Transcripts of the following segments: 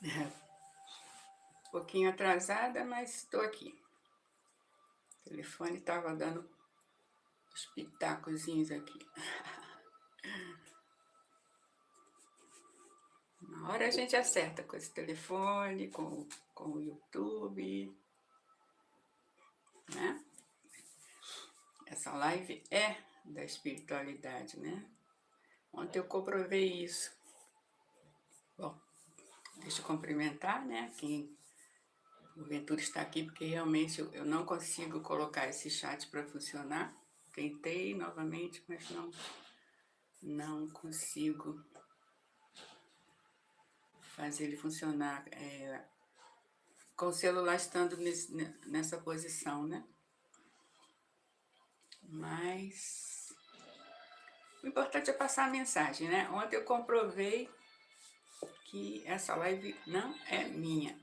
Um pouquinho atrasada, mas estou aqui. O telefone estava dando os pitacozinhos aqui. Uma hora a gente acerta com esse telefone, com o YouTube, né? Essa live é da espiritualidade, né? Ontem eu comprovei isso. Bom, deixa eu cumprimentar, né? Quem o Ventura está aqui, porque realmente eu não consigo colocar esse chat para funcionar. Tentei novamente, mas não consigo fazer ele funcionar com o celular estando nessa posição, né? Mas o importante é passar a mensagem, né? Ontem eu comprovei que essa live não é minha.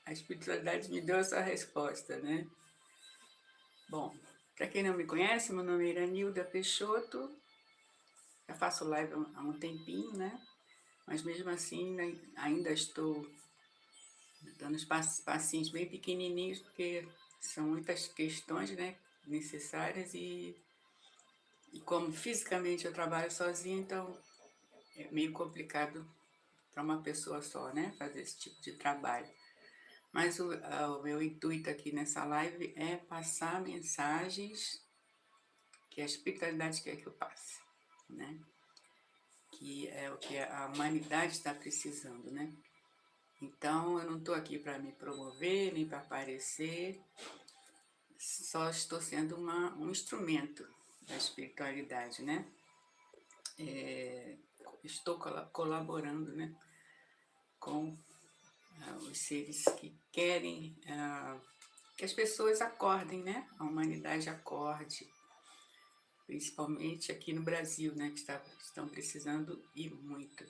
A espiritualidade me deu essa resposta, né? Bom, para quem não me conhece, meu nome é Iranilda Peixoto. Já faço live há um tempinho, né? Mas mesmo assim ainda estou dando os passinhos bem pequenininhos, porque são muitas questões, né, necessárias e como fisicamente eu trabalho sozinha, então é meio complicado para uma pessoa só, né, fazer esse tipo de trabalho. Mas o meu intuito aqui nessa live é passar mensagens que a espiritualidade quer que eu passe, né? Que é o que a humanidade está precisando, né? Então, eu não estou aqui para me promover, nem para aparecer, só estou sendo um instrumento da espiritualidade, né? Estou colaborando, né, com os seres que querem que as pessoas acordem, né? A humanidade acorde, principalmente aqui no Brasil, né? Que estão precisando e muito.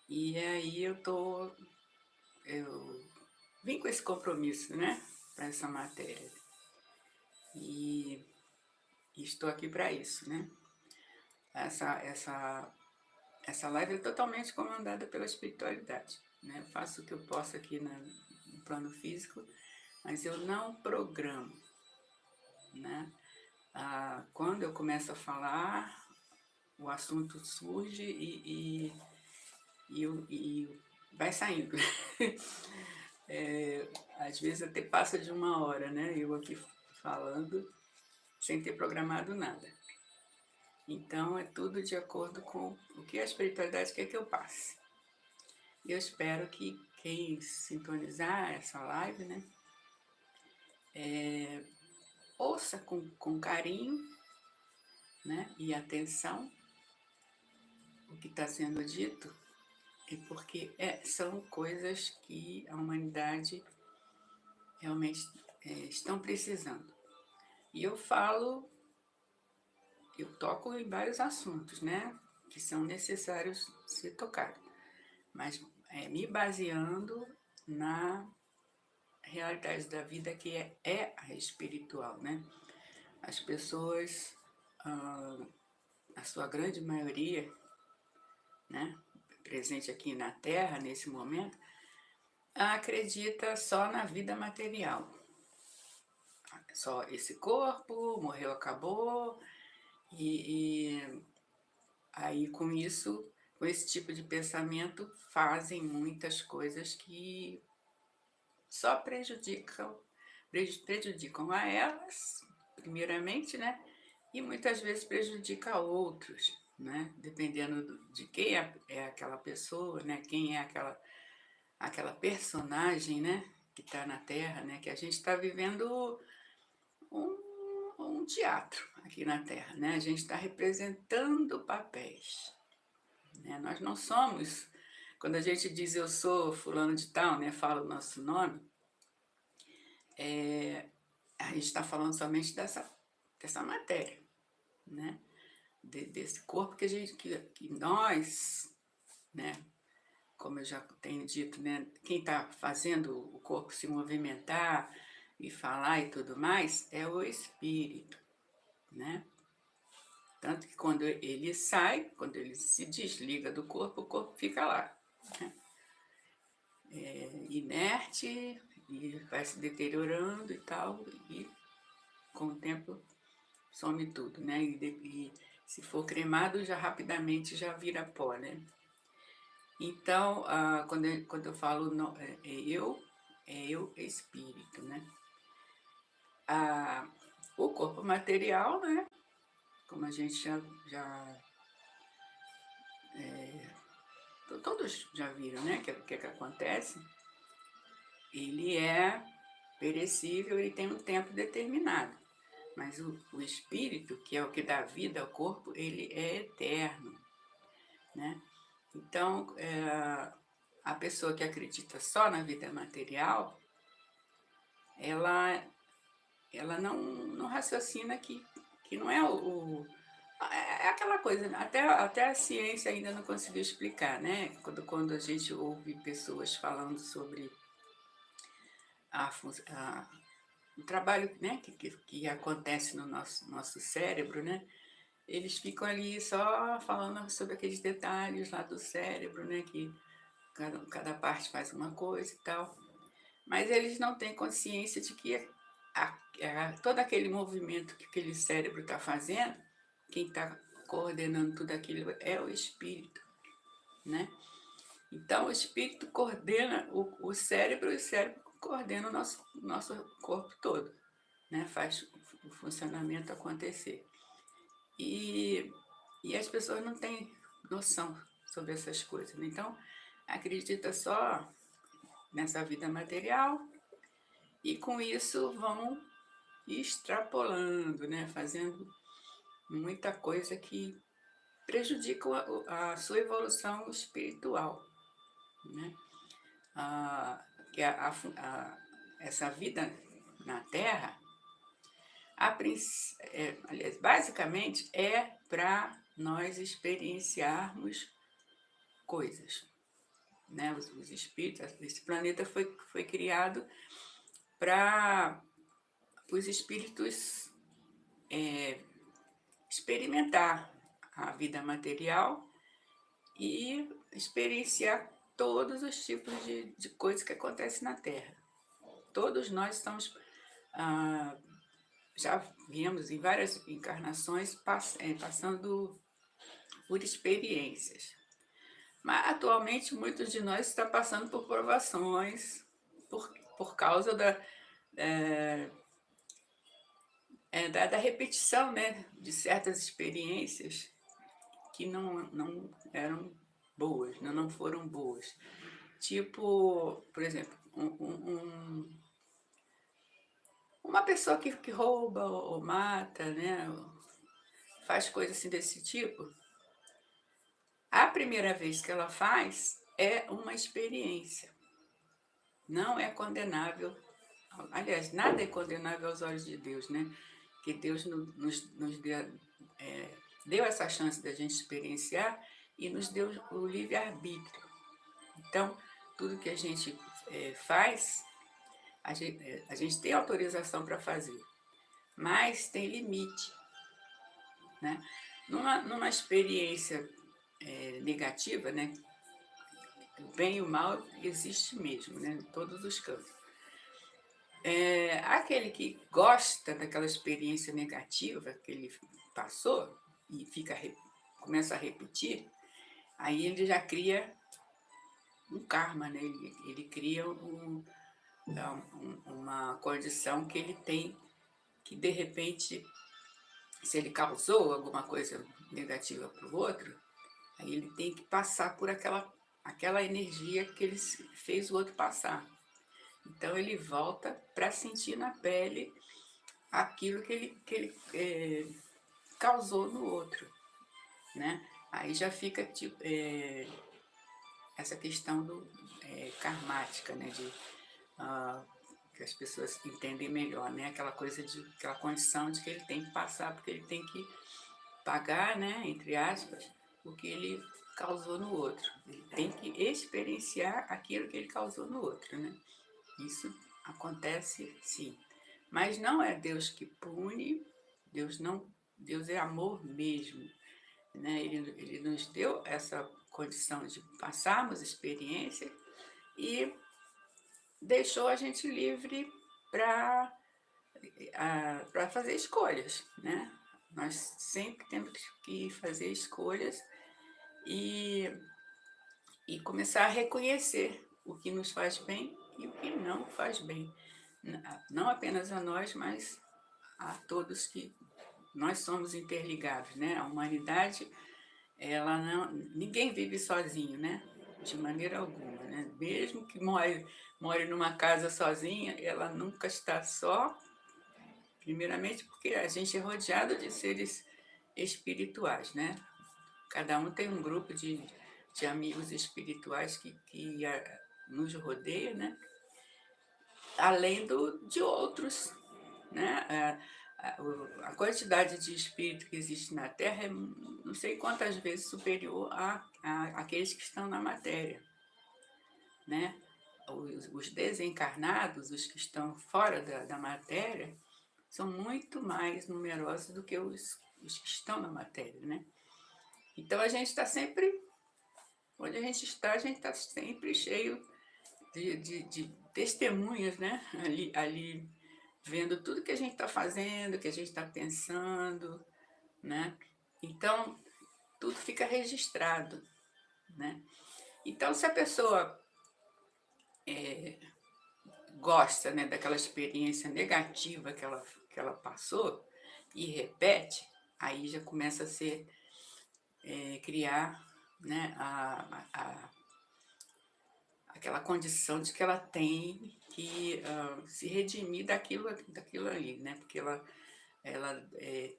E aí eu vim com esse compromisso, né? Para essa matéria. E estou aqui para isso, né? Essa live é totalmente comandada pela espiritualidade, né? Eu faço o que eu posso aqui no plano físico, mas eu não programo, né? Quando eu começo a falar, o assunto surge e vai saindo. Às vezes até passa de uma hora, né? Eu aqui falando sem ter programado nada. Então é tudo de acordo com o que a espiritualidade quer que eu passe. Eu espero que quem sintonizar essa live, né, ouça com carinho, né, e atenção o que está sendo dito, porque são coisas que a humanidade realmente estão precisando. E eu toco em vários assuntos, né, que são necessários ser tocados, mas me baseando na realidade da vida que é a espiritual, né? As pessoas, a sua grande maioria, né, presente aqui na Terra nesse momento, acredita só na vida material. Só esse corpo, morreu, acabou, e aí com isso, com esse tipo de pensamento, fazem muitas coisas que só prejudicam a elas, primeiramente, né? E muitas vezes prejudica a outros, né? Dependendo de quem é aquela pessoa, né? Quem é aquela personagem, né? Que está na Terra, né? Que a gente está vivendo um teatro aqui na Terra, né? A gente está representando papéis, né? Nós não somos, quando a gente diz eu sou fulano de tal, né? Fala o nosso nome, a gente está falando somente dessa matéria, né? Desse corpo que nós, né? Como eu já tenho dito, né? Quem está fazendo o corpo se movimentar e falar e tudo mais é o espírito, né? Tanto que quando ele sai, quando ele se desliga do corpo, o corpo fica lá, né? Inerte, e vai se deteriorando e tal, e com o tempo some tudo, né? E se for cremado, já rapidamente já vira pó, né? Então, quando eu falo é eu espírito, né? Ah, o corpo material, né? Como a gente já todos já viram, né? Que acontece? Ele é perecível, ele tem um tempo determinado. Mas o espírito, que é o que dá vida ao corpo, ele é eterno, né? Então, a pessoa que acredita só na vida material, ela não raciocina que não é é aquela coisa, né? Até a ciência ainda não conseguiu explicar, né? Quando a gente ouve pessoas falando sobre a, o trabalho, né, que acontece no nosso cérebro, né? Eles ficam ali só falando sobre aqueles detalhes lá do cérebro, né? Que cada parte faz uma coisa e tal. Mas eles não têm consciência de que todo aquele movimento que aquele cérebro está fazendo, quem está coordenando tudo aquilo é o espírito, né? Então, o espírito coordena o cérebro e o cérebro coordena o nosso corpo todo, né? Faz o funcionamento acontecer. E as pessoas não têm noção sobre essas coisas, né? Então, acredita só nessa vida material e com isso vão extrapolando, né? Fazendo muita coisa que prejudica a sua evolução espiritual, né? Que essa vida na Terra, aliás, basicamente é para nós experienciarmos coisas, né? Os espíritos, esse planeta foi criado para os espíritos experimentar a vida material e experienciar todos os tipos de coisas que acontecem na Terra. Todos nós estamos, já viemos em várias encarnações passando por experiências. Mas atualmente muitos de nós estão passando por provações por causa da repetição, né, de certas experiências que não eram boas, não foram boas. Tipo, por exemplo, uma pessoa que rouba ou mata, né, faz coisas assim desse tipo, a primeira vez que ela faz é uma experiência. Não é condenável. Aliás, nada é condenável aos olhos de Deus, né? Que Deus nos deu essa chance da gente experienciar e nos deu o livre-arbítrio. Então, tudo que a gente faz, a gente tem autorização para fazer, mas tem limite, né? Numa experiência negativa, né? O bem e o mal existe mesmo, né? Em todos os campos. Aquele que gosta daquela experiência negativa que ele passou e começa a repetir, aí ele já cria um karma, né? Ele cria uma condição que ele tem que, de repente, se ele causou alguma coisa negativa para o outro, aí ele tem que passar por aquela energia que ele fez o outro passar. Então ele volta para sentir na pele aquilo que ele causou no outro, né? Aí já fica tipo, essa questão karmática, né? Que as pessoas entendem melhor, né? Aquela condição de que ele tem que passar, porque ele tem que pagar, né? Entre aspas, o que ele causou no outro. Ele tem que experienciar aquilo que ele causou no outro, né? Isso acontece sim. Mas não é Deus que pune, Deus não Deus é amor mesmo, né? Ele nos deu essa condição de passarmos experiência e deixou a gente livre para para fazer escolhas, né? Nós sempre temos que fazer escolhas e, e começar a reconhecer o que nos faz bem e o que não faz bem. Não apenas a nós, mas a todos que nós somos interligados, né? A humanidade, ela não, ninguém vive sozinho, né? De maneira alguma, né? Mesmo que more numa casa sozinha, ela nunca está só, primeiramente porque a gente é rodeado de seres espirituais, né? Cada um tem um grupo de amigos espirituais que nos rodeia, né? Além de outros, né? A quantidade de espírito que existe na Terra é não sei quantas vezes superior àqueles que estão na matéria, né? Os desencarnados, os que estão fora da matéria, são muito mais numerosos do que os que estão na matéria, né? Então a gente está sempre, onde a gente está sempre cheio de testemunhas, né? Ali vendo tudo que a gente está fazendo, que a gente está pensando, né? Então tudo fica registrado, né? Então se a pessoa gosta, né, daquela experiência negativa que ela passou e repete, aí já começa a ser criar, né, aquela condição de que ela tem que se redimir daquilo ali, né? Porque ela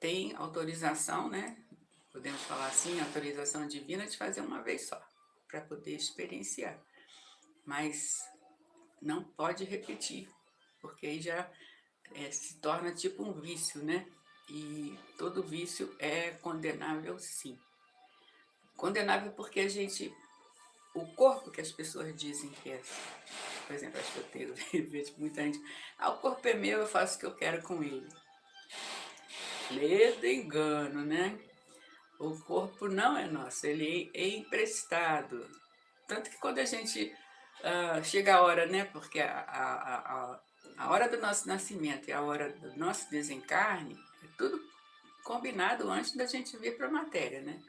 tem autorização, né? Podemos falar assim, autorização divina de fazer uma vez só, para poder experienciar. Mas não pode repetir, porque aí já se torna tipo um vício, né? E todo vício é condenável, sim. Condenável porque a gente, o corpo que as pessoas dizem que é, por exemplo, acho que eu vejo muita gente, o corpo é meu, eu faço o que eu quero com ele. Ledo engano, né? O corpo não é nosso, ele é emprestado. Tanto que quando a gente chega a hora, né? Porque a hora do nosso nascimento e a hora do nosso desencarne, é tudo combinado antes da gente vir para a matéria, né?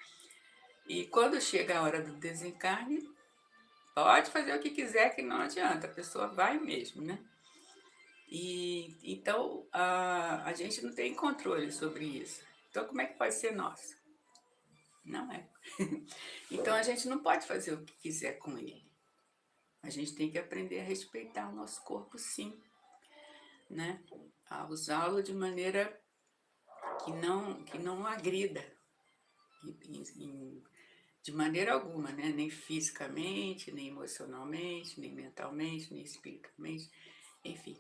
E quando chega a hora do desencarne, pode fazer o que quiser que não adianta, a pessoa vai mesmo, né? E então a gente não tem controle sobre isso. Então como é que pode ser nosso? Não é. Então a gente não pode fazer o que quiser com ele. A gente tem que aprender a respeitar o nosso corpo, sim, né? A usá-lo de maneira que não agrida, de maneira alguma, né? Nem fisicamente, nem emocionalmente, nem mentalmente, nem espiritualmente, enfim.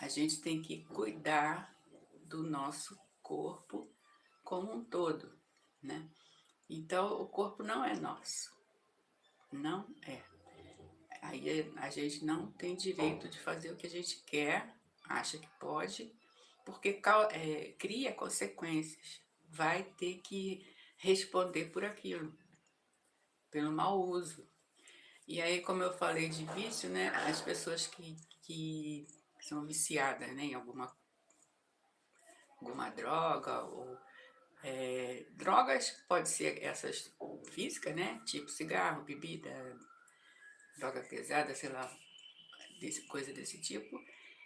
A gente tem que cuidar do nosso corpo como um todo, né? Então, o corpo não é nosso, não é. Aí a gente não tem direito de fazer o que a gente quer, acha que pode, porque cria consequências, vai ter que responder por aquilo, pelo mau uso. E aí, como eu falei de vício, né, as pessoas que são viciadas, né, em alguma droga ou drogas, pode ser essas físicas, né, tipo cigarro, bebida, droga pesada, sei lá, coisa desse tipo,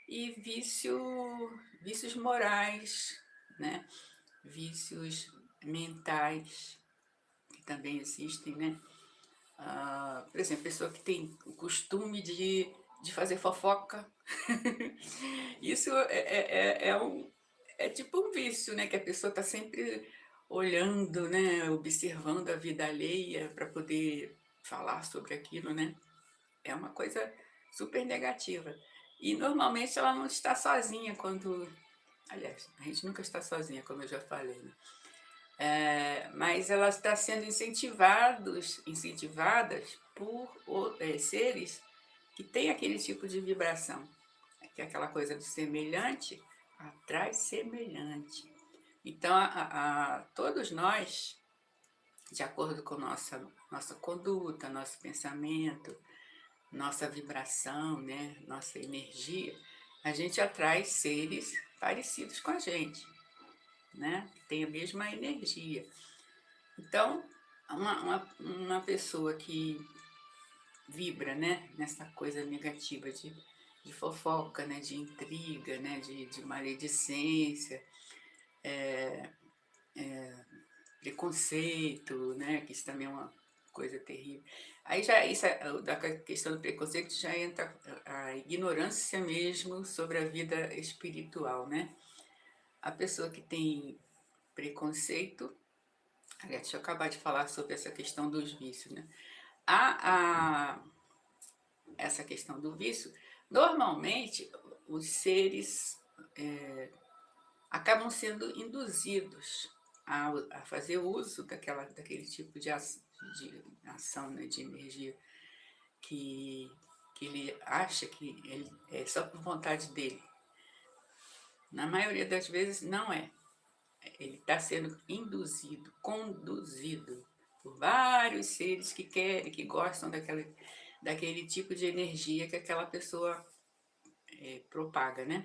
e vícios morais, né, vícios mentais, que também existem, né, por exemplo, pessoa que tem o costume de fazer fofoca. Isso é tipo um vício, né? Que a pessoa está sempre olhando, né? Observando a vida alheia para poder falar sobre aquilo, né? É uma coisa super negativa. E normalmente ela não está sozinha quando. Aliás, a gente nunca está sozinha, como eu já falei, né? Mas ela está sendo incentivadas por seres que têm aquele tipo de vibração, que é aquela coisa do semelhante atrai semelhante. Então, todos nós, de acordo com nossa conduta, nosso pensamento, nossa vibração, né, nossa energia, a gente atrai seres parecidos com a gente, né, que tem a mesma energia. Então, uma pessoa que vibra, né, nessa coisa negativa de fofoca, né, de intriga, né, de maledicência, preconceito, né, que isso também é uma coisa terrível. Aí já isso, da questão do preconceito já entra a ignorância mesmo sobre a vida espiritual, né? A pessoa que tem preconceito, aliás, deixa eu acabar de falar sobre essa questão dos vícios, né? Essa questão do vício, normalmente os seres acabam sendo induzidos a fazer uso daquele tipo de ação, né, de energia que, que ele acha que ele, é só por vontade dele. Na maioria das vezes não é. Ele está sendo induzido, conduzido por vários seres que querem, que gostam daquele tipo de energia que aquela pessoa propaga, né?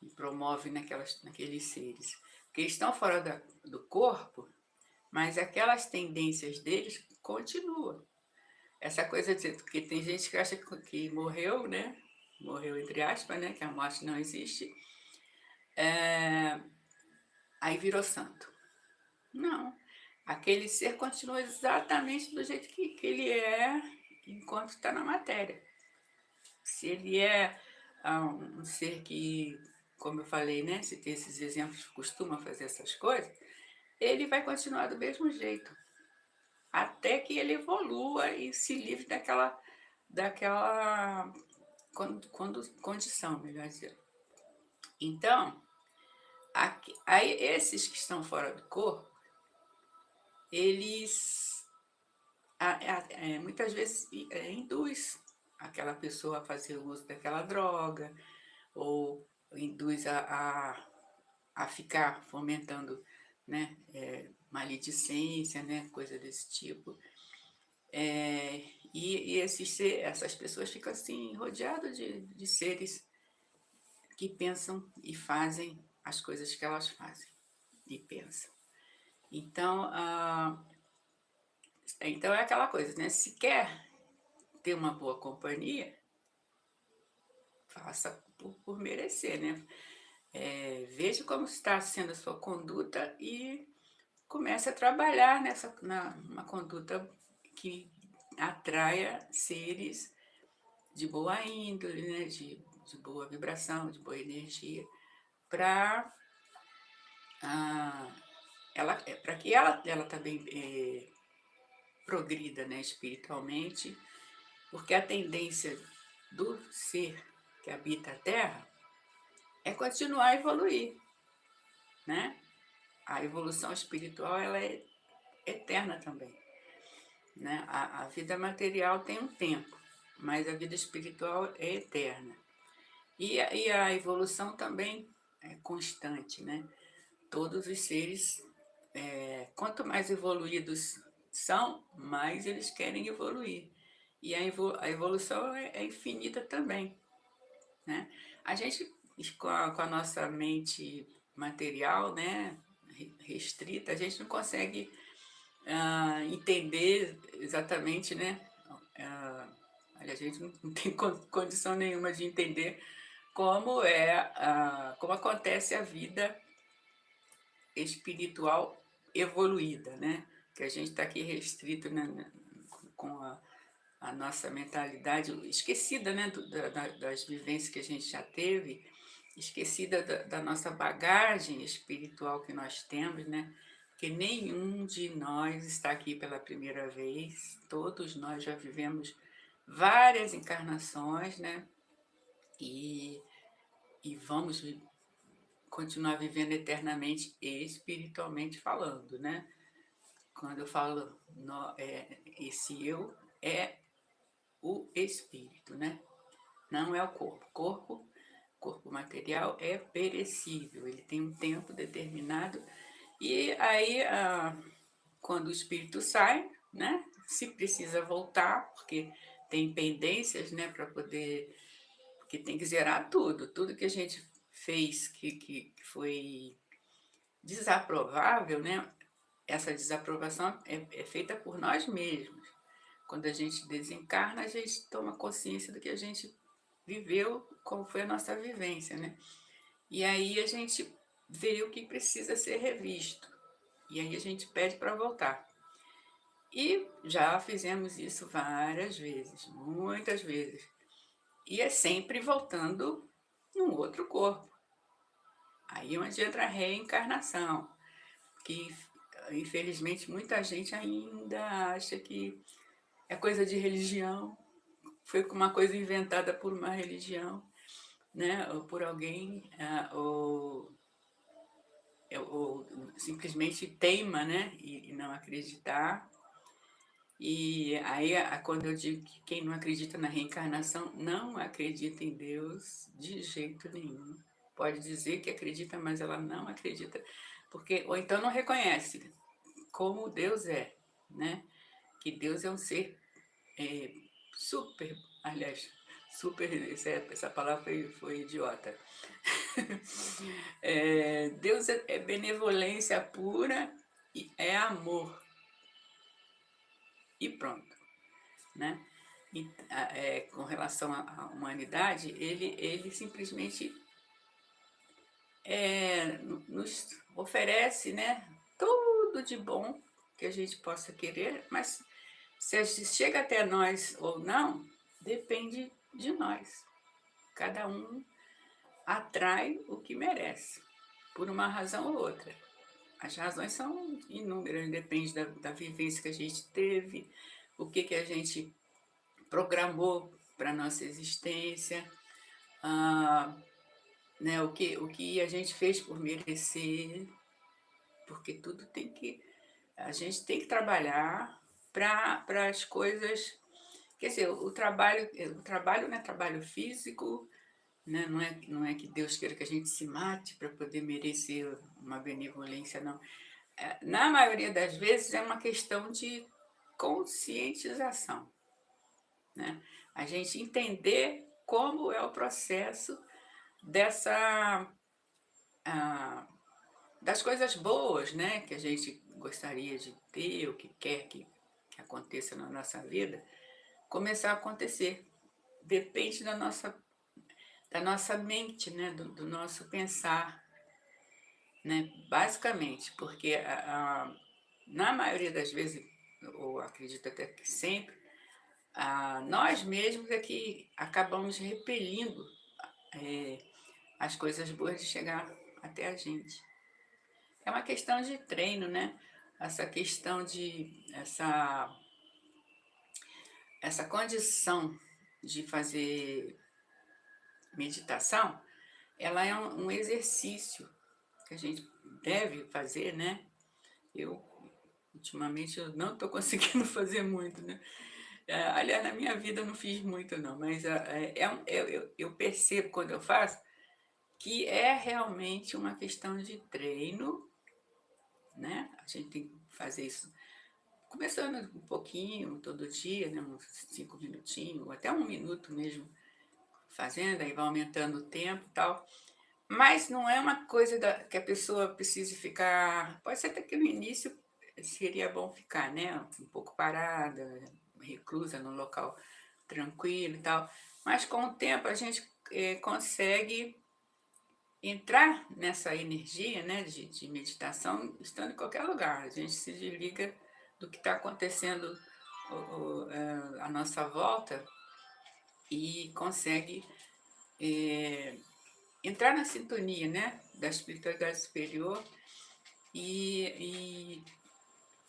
E promove naqueles seres. Porque eles estão fora do corpo, mas aquelas tendências deles continuam. Essa coisa de que tem gente que acha que morreu, né? Morreu entre aspas, né? Que a morte não existe. Aí virou santo. Não. Aquele ser continua exatamente do jeito que ele é enquanto está na matéria. Se ele é um ser que, como eu falei, né? Se tem esses exemplos, costuma fazer essas coisas, ele vai continuar do mesmo jeito. Até que ele evolua e se livre daquela condição, melhor dizendo. Então, aí esses que estão fora do corpo, eles muitas vezes induz aquela pessoa a fazer uso daquela droga, ou induz a ficar fomentando, né, maledicência, né, coisa desse tipo. E essas pessoas ficam assim, rodeadas de seres que pensam e fazem as coisas que elas fazem e pensam. Então, então é aquela coisa, né? Se quer ter uma boa companhia, faça por merecer, né? Veja como está sendo a sua conduta e comece a trabalhar numa conduta que atraia seres de boa índole, né? de boa vibração, de boa energia, para para que ela também progrida, né, espiritualmente, porque a tendência do ser que habita a Terra é continuar a evoluir, né? A evolução espiritual ela é eterna também, né? A vida material tem um tempo, mas a vida espiritual é eterna. E a evolução também é constante, né? Todos os seres, quanto mais evoluídos são, mais eles querem evoluir. E a evolução é infinita também, né? A gente, com a nossa mente material, né, restrita, a gente não consegue entender exatamente, né? A gente não tem condição nenhuma de entender como acontece a vida espiritual evoluída, né? Que a gente está aqui restrito, né, com a nossa mentalidade esquecida, né, das vivências que a gente já teve, esquecida da nossa bagagem espiritual que nós temos, né? Porque nenhum de nós está aqui pela primeira vez, todos nós já vivemos várias encarnações, né? E vamos continuar vivendo eternamente espiritualmente falando, né? Quando eu falo esse eu é o espírito, né? Não é o corpo. O corpo corpo material é perecível, ele tem um tempo determinado, e aí, quando o espírito sai, né, se precisa voltar, porque tem pendências, né, para poder, porque tem que zerar tudo que a gente fez que foi desaprovável, né, essa desaprovação é feita por nós mesmos. Quando a gente desencarna, a gente toma consciência do que a gente viveu, como foi a nossa vivência, né? E aí a gente vê o que precisa ser revisto. E aí a gente pede para voltar. E já fizemos isso várias vezes, muitas vezes. E é sempre voltando num outro corpo. Aí é onde entra a reencarnação, que infelizmente muita gente ainda acha que é coisa de religião, foi uma coisa inventada por uma religião, né? Ou por alguém, ou simplesmente teima, né? E não acreditar. E aí, quando eu digo que quem não acredita na reencarnação não acredita em Deus de jeito nenhum. Pode dizer que acredita, mas ela não acredita. Porque, ou então não reconhece como Deus é, né? Que Deus é um ser super, aliás, super, essa palavra foi idiota. Deus é benevolência pura e é amor. E pronto, né? E, com relação à humanidade, ele simplesmente nos oferece, né, tudo de bom que a gente possa querer, mas se chega até nós ou não, depende de nós. Cada um atrai o que merece, por uma razão ou outra. As razões são inúmeras, depende da vivência que a gente teve, o que a gente programou para a nossa existência, né, o que a gente fez por merecer, porque tudo tem que. A gente tem que trabalhar para as coisas. Quer dizer, o trabalho não é trabalho físico, né? Não é que Deus queira que a gente se mate para poder merecer uma benevolência, não. Na maioria das vezes é uma questão de conscientização, né? A gente entender como é o processo dessa das coisas boas, né, que a gente gostaria de ter, o que quer que aconteça na nossa vida, começar a acontecer. Depende da nossa mente, né, do nosso pensar, né, basicamente, porque na maioria das vezes, ou acredito até que sempre, nós mesmos é que acabamos repelindo as coisas boas de chegar até a gente. É uma questão de treino, né? Essa questão essa condição de fazer meditação, ela é um exercício que a gente deve fazer, né? Eu, ultimamente, eu não estou conseguindo fazer muito, né? Aliás, na minha vida eu não fiz muito, não, mas eu percebo quando eu faço que é realmente uma questão de treino, né? A gente tem que fazer isso começando um pouquinho, todo dia, né? Uns 5 minutinhos, ou até 1 minuto mesmo, fazendo, aí vai aumentando o tempo e tal. Mas não é uma coisa que a pessoa precise ficar. Pode ser até que no início seria bom ficar, né? Um pouco parada, reclusa num local tranquilo e tal. Mas com o tempo a gente consegue entrar nessa energia, né, de meditação estando em qualquer lugar. A gente se desliga do que está acontecendo à nossa volta e consegue entrar na sintonia, né, da espiritualidade superior e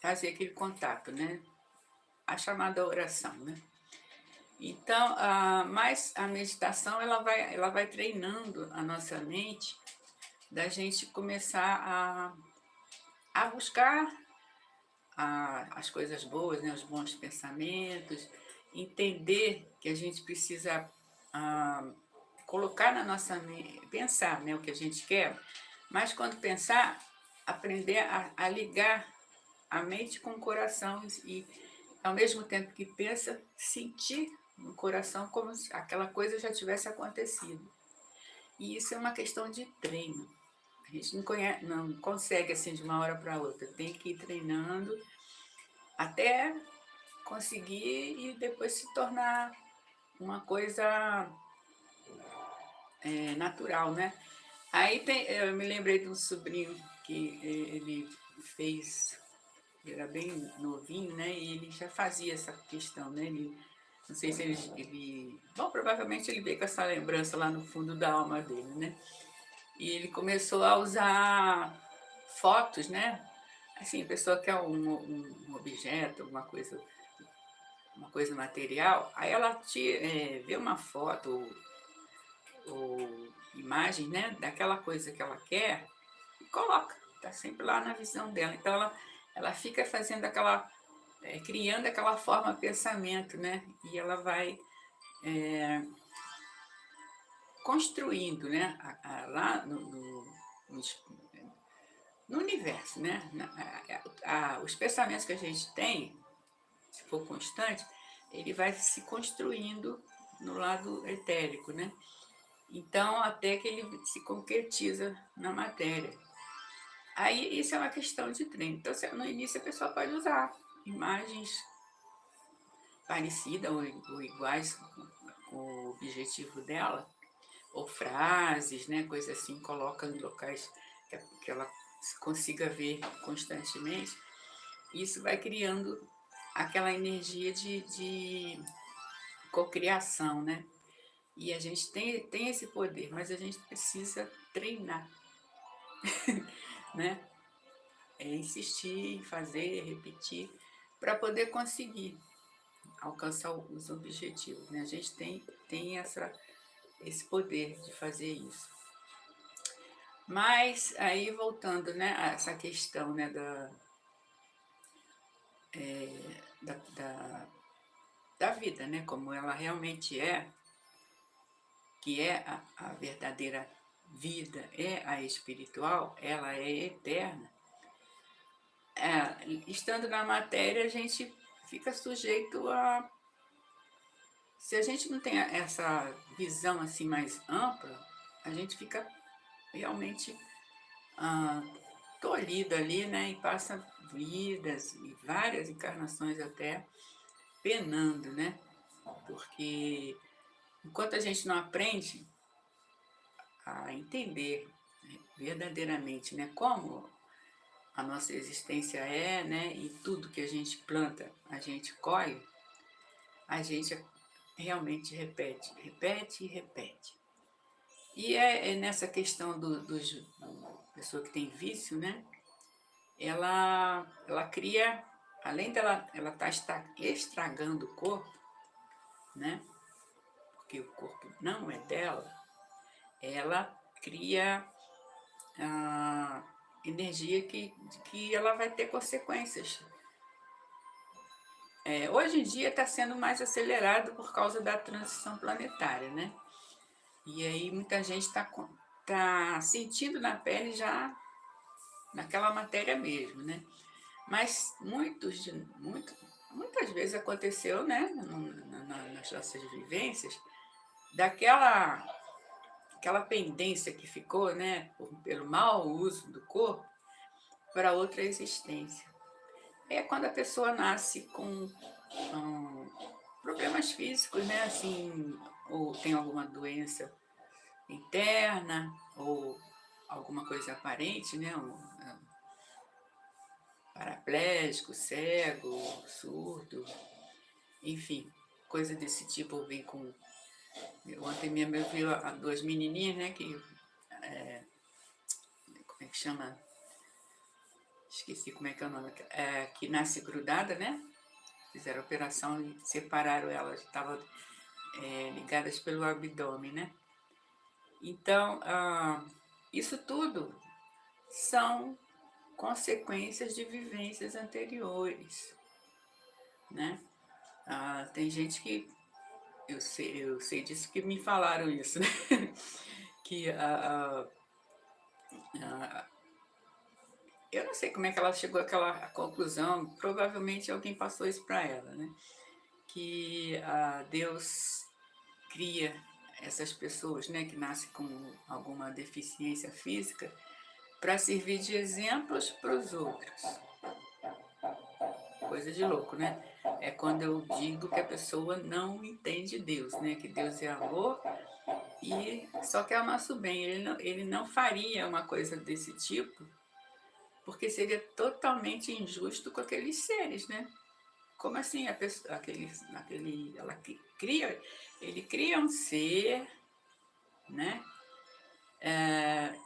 fazer aquele contato, né, a chamada oração, né. Então, mas a meditação ela vai treinando a nossa mente da gente começar a buscar as coisas boas, né, os bons pensamentos, entender que a gente precisa colocar na nossa mente, pensar, né, o que a gente quer, mas quando pensar, aprender a ligar a mente com o coração e, ao mesmo tempo que pensa, sentir no coração como se aquela coisa já tivesse acontecido. E isso é uma questão de treino. A gente não consegue assim de uma hora para outra, tem que ir treinando até conseguir e depois se tornar uma coisa natural, né? Eu me lembrei de um sobrinho que ele fez, ele era bem novinho, né? E ele já fazia essa questão, né? Não sei se bom, provavelmente ele veio com essa lembrança lá no fundo da alma dele, né? E ele começou a usar fotos, né? Assim, a pessoa quer um objeto, uma coisa material, aí ela vê uma foto ou imagem, né, daquela coisa que ela quer e coloca, está sempre lá na visão dela. Então ela fica fazendo criando aquela forma pensamento, né? E ela vai construindo, né? Lá no universo, né? Os pensamentos que a gente tem, se for constante, ele vai se construindo no lado etérico, né? Então, até que ele se concretiza na matéria. Aí, isso é uma questão de treino. Então, no início, a pessoa pode usar imagens parecidas ou iguais com o objetivo dela, ou frases, né, coisas assim, coloca em locais que ela consiga ver constantemente. Isso vai criando aquela energia de cocriação, né? E a gente tem esse poder, mas a gente precisa treinar, né? Insistir, fazer, repetir, para poder conseguir alcançar os objetivos, né? A gente tem esse poder de fazer isso. Mas aí voltando, né, a essa questão, né, da, da, da vida, né, como ela realmente é, que é a verdadeira vida, é a espiritual, ela é eterna. Estando na matéria, a gente fica sujeito a... Se a gente não tem essa visão assim mais ampla, a gente fica realmente tolhido ali, né? E passa vidas e várias encarnações até penando, né? Porque enquanto a gente não aprende a entender, né, verdadeiramente, né, como a nossa existência é, né, e tudo que a gente planta, a gente colhe, a gente realmente repete, repete e repete. E é nessa questão dos pessoa que tem vício, né? Ela cria, além dela ela tá estragando o corpo, né? Porque o corpo não é dela, ela cria a energia que ela vai ter consequências. Hoje em dia está sendo mais acelerado por causa da transição planetária, né? E aí muita gente tá sentindo na pele já naquela matéria mesmo, né? Mas muitas vezes aconteceu, né, nas nossas vivências, aquela pendência que ficou, né, pelo mau uso do corpo para outra existência. É quando a pessoa nasce com problemas físicos, né, assim, ou tem alguma doença interna, ou alguma coisa aparente, né, paraplégico, cego, surdo, enfim, coisa desse tipo vem com... Ontem mesmo eu vi duas menininhas, né, como é que chama? Esqueci como é que é o nome. Que nasce grudada, né? Fizeram a operação e separaram elas, estavam ligadas pelo abdômen, né? Então, isso tudo são consequências de vivências anteriores, né? Tem gente que eu sei disso que me falaram isso, né? que eu não sei como é que ela chegou àquela conclusão, provavelmente alguém passou isso para ela, né? Que Deus cria essas pessoas, né, que nascem com alguma deficiência física para servir de exemplos para os outros. Coisa de louco, né? É quando eu digo que a pessoa não entende Deus, né? Que Deus é amor e só quer o nosso bem. Ele não faria uma coisa desse tipo porque seria totalmente injusto com aqueles seres, né? Como assim a pessoa, ele cria um ser, né?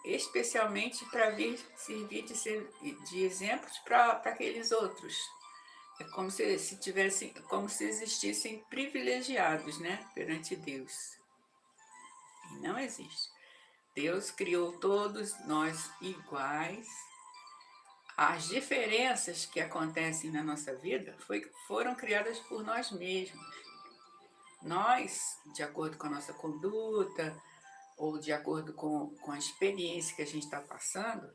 Especialmente para vir servir de exemplos para aqueles outros. É como se tivessem, como se existissem privilegiados, né, perante Deus. E não existe. Deus criou todos nós iguais. As diferenças que acontecem na nossa vida foram criadas por nós mesmos. Nós, de acordo com a nossa conduta, ou de acordo com a experiência que a gente está passando,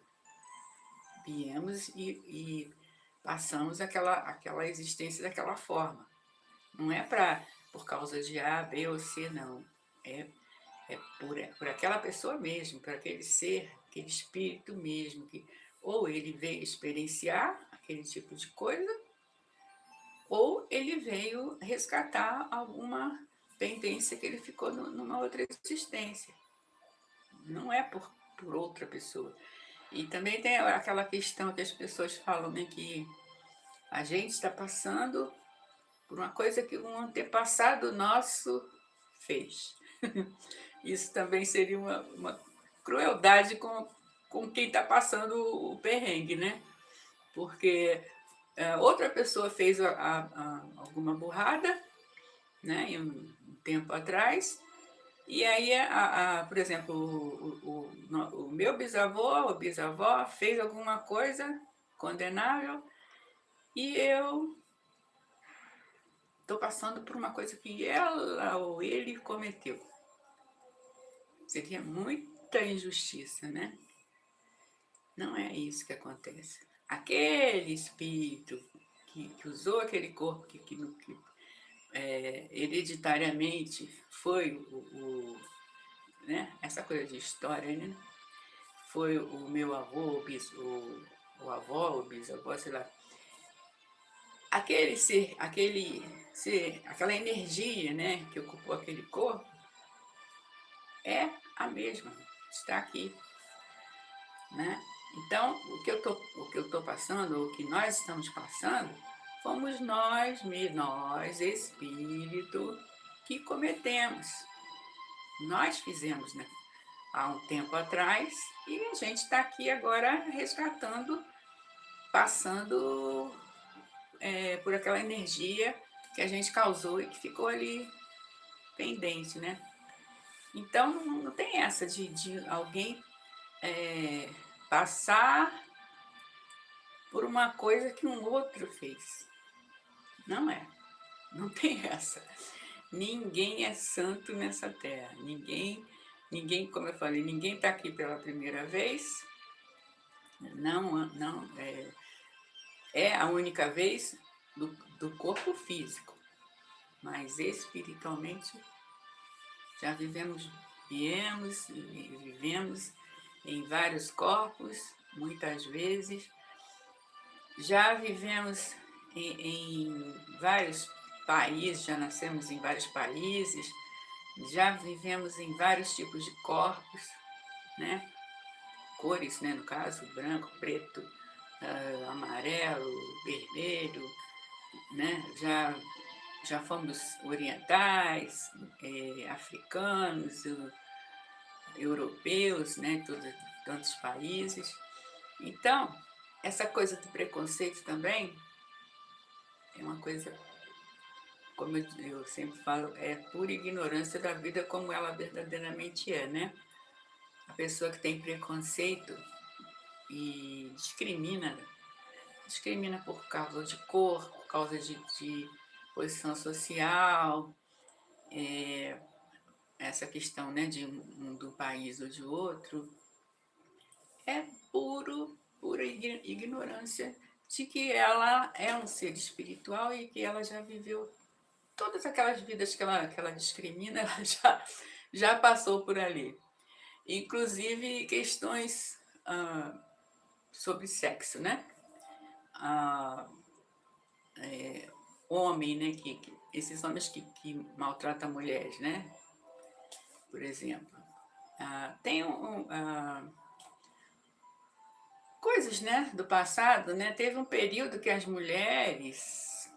viemos e passamos aquela existência daquela forma. Não é por causa de A, B ou C, não. É por aquela pessoa mesmo, por aquele ser, aquele espírito mesmo, que ou ele veio experienciar aquele tipo de coisa, ou ele veio resgatar alguma pendência que ele ficou numa outra existência. Não é por outra pessoa. E também tem aquela questão que as pessoas falam, né, que a gente está passando por uma coisa que um antepassado nosso fez. Isso também seria uma crueldade com quem está passando o perrengue, né? Porque outra pessoa fez alguma burrada, né, em um tempo atrás, e aí, por exemplo, o meu bisavô ou bisavó fez alguma coisa condenável e eu estou passando por uma coisa que ela ou ele cometeu. Seria muita injustiça, né? Não é isso que acontece. Aquele espírito que usou aquele corpo que hereditariamente foi né? Essa coisa de história, né? Foi o meu avô, o avó, o bisavó, sei lá. Aquela energia, né, que ocupou aquele corpo, é a mesma, está aqui, né? Então, o que eu tô passando, o que nós estamos passando, fomos nós mesmos, nós, espírito, que cometemos. Nós fizemos, né, há um tempo atrás e a gente está aqui agora resgatando, passando por aquela energia que a gente causou e que ficou ali pendente, né? Então não tem essa de alguém passar por uma coisa que um outro fez. Não é. Não tem essa. Ninguém é santo nessa terra. Ninguém, como eu falei, ninguém está aqui pela primeira vez. Não é a única vez do corpo físico, mas espiritualmente já viemos e vivemos em vários corpos, muitas vezes. Já vivemos em vários países, já nascemos em vários países, já vivemos em vários tipos de corpos, né? Cores, né? No caso, branco, preto, amarelo, vermelho, né? Já fomos orientais, africanos, europeus, né? Tantos países. Então, essa coisa do preconceito também é uma coisa, como eu sempre falo, é pura ignorância da vida como ela verdadeiramente é, né? A pessoa que tem preconceito e discrimina por causa de cor, por causa de posição social, essa questão, né, do país ou de outro, é pura ignorância de que ela é um ser espiritual e que ela já viveu todas aquelas vidas que ela discrimina, ela já passou por ali. Inclusive questões sobre sexo, né? Ah, homem, né? Esses homens que maltratam mulheres, né? Por exemplo. Tem coisas, né, do passado, né? Teve um período que as mulheres,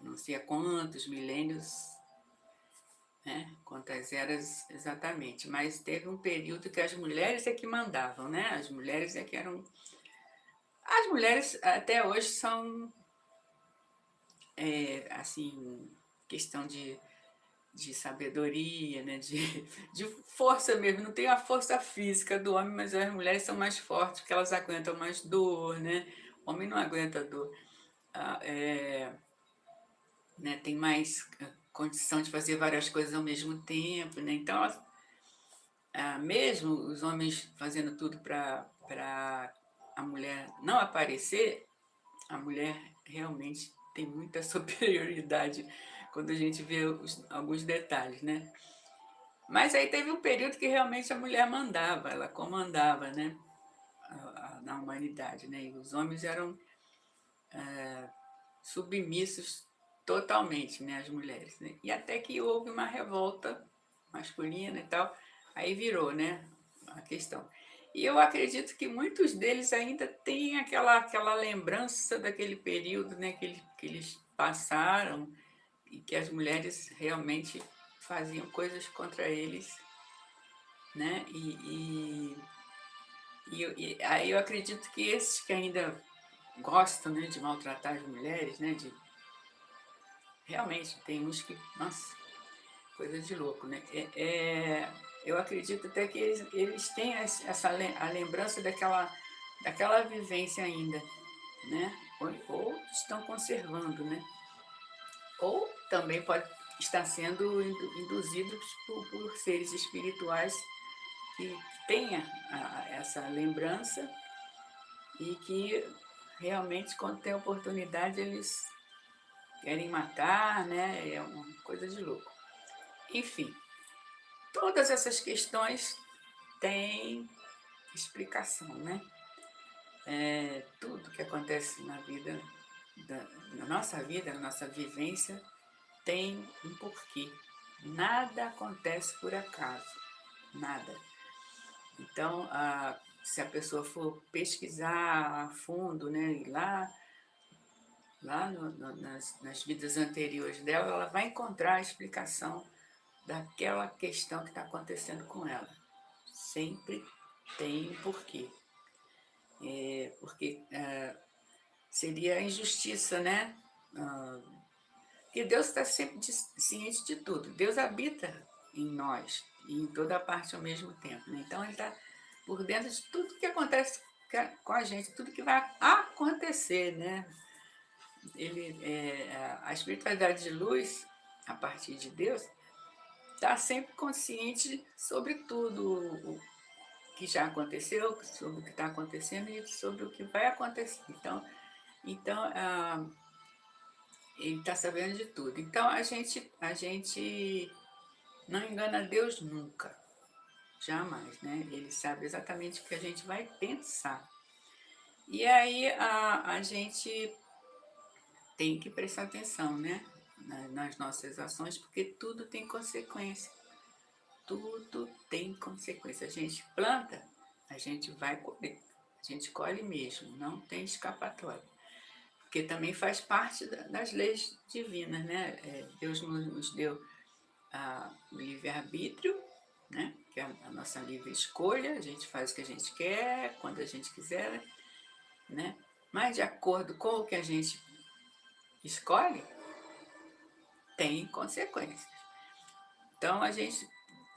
não sei há quantos milênios, né, quantas eras exatamente, mas teve um período que as mulheres é que mandavam, né? As mulheres é que eram... As mulheres até hoje são, assim, questão de sabedoria, né? De força mesmo. Não tem a força física do homem, mas as mulheres são mais fortes, porque elas aguentam mais dor, né? O homem não aguenta dor. Né? Tem mais condição de fazer várias coisas ao mesmo tempo, né? Então, mesmo os homens fazendo tudo para a mulher não aparecer, a mulher realmente tem muita superioridade quando a gente vê alguns detalhes, né? Mas aí teve um período que realmente a mulher mandava, ela comandava, né? Na humanidade, né? E os homens eram submissos totalmente, né? Às mulheres, né? E até que houve uma revolta masculina e tal, aí virou, né? A questão. E eu acredito que muitos deles ainda têm aquela lembrança daquele período, né? Que eles passaram e que as mulheres realmente faziam coisas contra eles, né? E aí eu acredito que esses que ainda gostam, né, de maltratar as mulheres, né? Realmente, tem uns que, nossa, coisa de louco, né? Eu acredito até que eles têm a lembrança daquela vivência ainda, né? Ou estão conservando, né? Ou também pode estar sendo induzidos por seres espirituais que tenha essa lembrança e que realmente, quando tem oportunidade, eles querem matar, né? É uma coisa de louco. Enfim, todas essas questões têm explicação, né? Tudo que acontece na vida, na nossa vida, na nossa vivência, tem um porquê. Nada acontece por acaso, nada. Então, se a pessoa for pesquisar a fundo, né, e lá nas vidas anteriores dela, ela vai encontrar a explicação daquela questão que está acontecendo com ela. Sempre tem um porquê. Porque seria injustiça, né? Porque Deus está sempre ciente de tudo. Deus habita em nós e em toda parte ao mesmo tempo. Né? Então, Ele está por dentro de tudo que acontece com a gente, tudo que vai acontecer, né? A espiritualidade de luz, a partir de Deus, está sempre consciente sobre tudo o que já aconteceu, sobre o que está acontecendo e sobre o que vai acontecer. Então ele está sabendo de tudo. Então a gente não engana Deus nunca, jamais, né? Ele sabe exatamente o que a gente vai pensar. E aí a gente tem que prestar atenção, né? Nas nossas ações, porque tudo tem consequência. Tudo tem consequência. A gente planta, a gente vai colher. A gente colhe mesmo, não tem escapatória. Porque também faz parte das leis divinas, né? Deus nos deu o livre-arbítrio, né? Que é a nossa livre escolha, a gente faz o que a gente quer, quando a gente quiser, né? Mas de acordo com o que a gente escolhe, tem consequências. Então,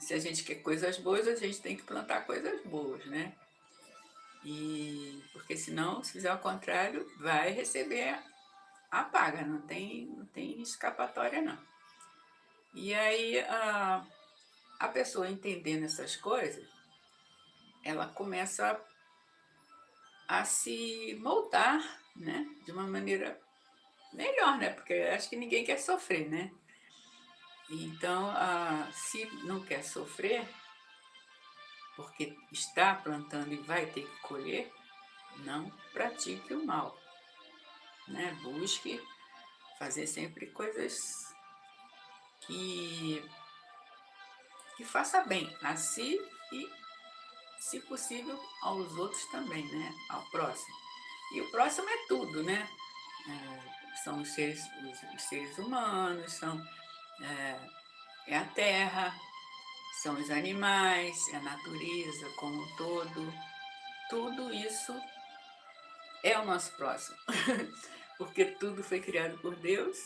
se a gente quer coisas boas, a gente tem que plantar coisas boas, né? Porque senão, se fizer o contrário, vai receber a paga, não tem escapatória não. E aí a pessoa entendendo essas coisas, ela começa a se moldar, né, de uma maneira melhor, né, porque acho que ninguém quer sofrer, né. Então, se não quer sofrer, porque está plantando e vai ter que colher, não pratique o mal, né, busque fazer sempre coisas que que faça bem a si e, se possível, aos outros também, né, ao próximo. E o próximo é tudo, né, são os seres humanos, é a terra, são os animais, é a natureza como um todo. Tudo isso é o nosso próximo, porque tudo foi criado por Deus,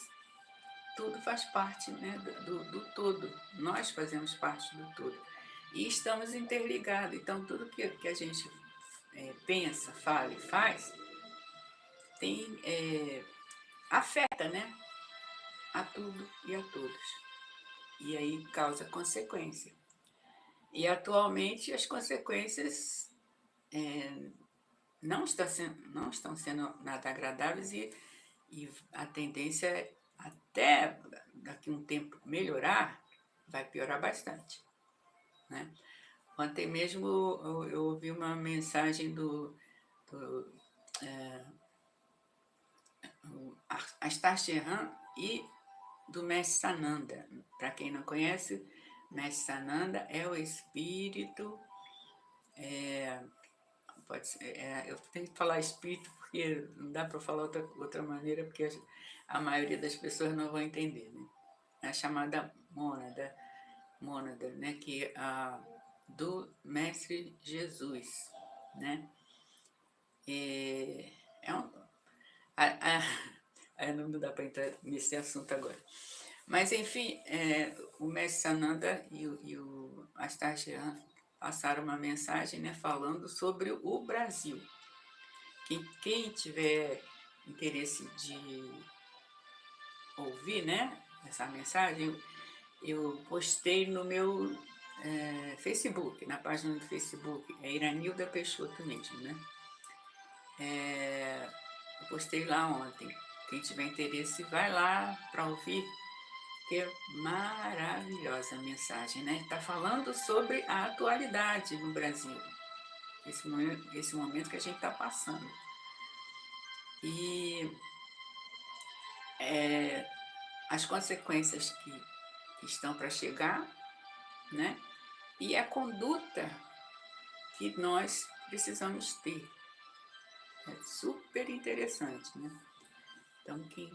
tudo faz parte, né, do todo, nós fazemos parte do todo. E estamos interligados, então tudo que a gente pensa, fala e faz, tem, afeta, né, a tudo e a todos. E aí causa consequência. E atualmente as consequências não estão sendo nada agradáveis e a tendência é até daqui a um tempo melhorar, vai piorar bastante, né? Ontem mesmo eu ouvi uma mensagem do Astar Sheran e do Mestre Sananda. Para quem não conhece, Mestre Sananda é o espírito, pode ser, eu tenho que falar espírito porque não dá para falar outra maneira, porque a maioria das pessoas não vão entender, né? É a chamada mônada, né? Que é do Mestre Jesus, né? É um, a, não dá para entrar nesse assunto agora. Mas, enfim, o Mestre Sananda e o Astar Sheran passaram uma mensagem, né, falando sobre o Brasil. Quem tiver interesse de ouvir, né, essa mensagem, eu postei no meu Facebook, na página do Facebook, é Iranilda Peixoto mesmo, né? Eu postei lá ontem. Quem tiver interesse, vai lá para ouvir, que é maravilhosa a mensagem, né? Está falando sobre a atualidade no Brasil, esse momento que a gente está passando. E as consequências que estão para chegar, né? E a conduta que nós precisamos ter. É super interessante, né? Então, quem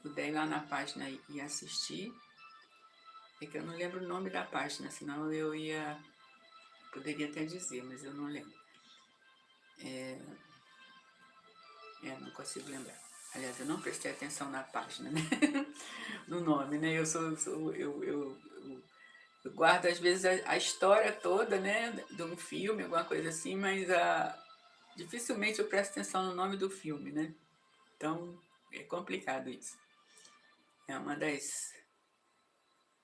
puder ir lá na página e assistir, é que eu não lembro o nome da página, senão poderia até dizer, mas eu não lembro. Não consigo lembrar. Aliás, eu não prestei atenção na página, né? No nome, né? Eu guardo, às vezes, a história toda, né? De um filme, alguma coisa assim, mas dificilmente eu presto atenção no nome do filme, né? Então, é complicado isso. É uma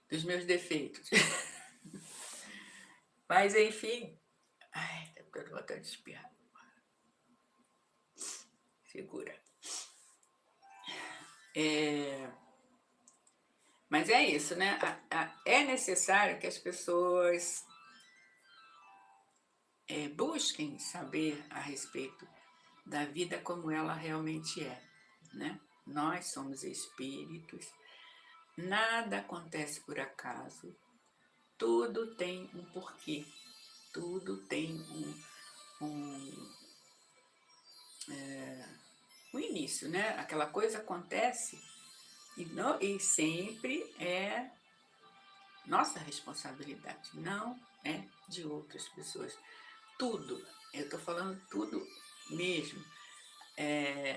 dos meus defeitos. Mas, enfim... Ai, tá com vontade de espirrar. Segura. Mas é isso, né? É necessário que as pessoas busquem saber a respeito da vida como ela realmente é, né? Nós somos espíritos, nada acontece por acaso, tudo tem um porquê, tudo tem um início, né? Aquela coisa acontece e sempre é nossa responsabilidade, não é de outras pessoas. Tudo, eu estou falando tudo mesmo.